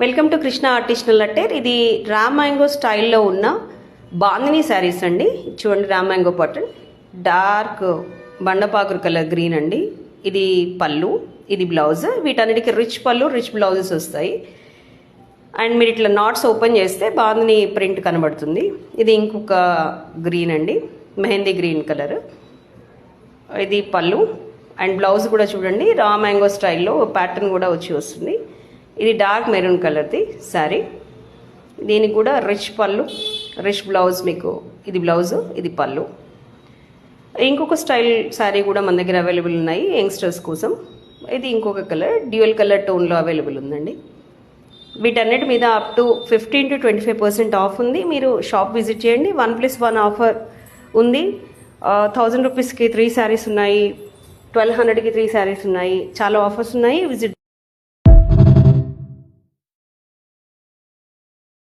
Welcome to Krishna artisanal attire. ఇది raw mango స్టైల్లో ఉన్న బాందిని శారీస్ అండి. చూడండి, రామ్ మ్యాంగో పాటర్న్, డార్క్ బండపాకురు కలర్ గ్రీన్ అండి. ఇది పళ్ళు, ఇది బ్లౌజ్. వీటన్నిటికీ రిచ్ పళ్ళు, రిచ్ బ్లౌజెస్ వస్తాయి. అండ్ మీరు ఇట్లా నాట్స్ ఓపెన్ చేస్తే బాందిని ప్రింట్ కనబడుతుంది. ఇది ఇంకొక గ్రీన్ అండి, మెహందీ గ్రీన్ కలర్. ఇది పళ్ళు అండ్ బ్లౌజ్ కూడా చూడండి, రామ్ మ్యాంగో స్టైల్లో ప్యాటర్న్ కూడా వస్తుంది. ఇది డార్క్ మెరూన్ కలర్ది శారీ. దీనికి కూడా రిచ్ పళ్ళు, రిచ్ బ్లౌజ్. మీకు ఇది బ్లౌజ్, ఇది పళ్ళు. ఇంకొక స్టైల్ శారీ కూడా మన దగ్గర అవైలబుల్ ఉన్నాయి యంగ్స్టర్స్ కోసం. ఇది ఇంకొక కలర్, డ్యూయల్ కలర్ టోన్లో అవైలబుల్ ఉందండి. వీటన్నిటి మీద అప్ టు 15 to 25% ఆఫ్ ఉంది. మీరు షాప్ విజిట్ చేయండి. 1+1 ఆఫర్ ఉంది. 1000 రూపీస్కి 3 శారీస్ ఉన్నాయి, 1200కి 3 శారీస్ ఉన్నాయి. చాలా ఆఫర్స్ ఉన్నాయి. విజిట్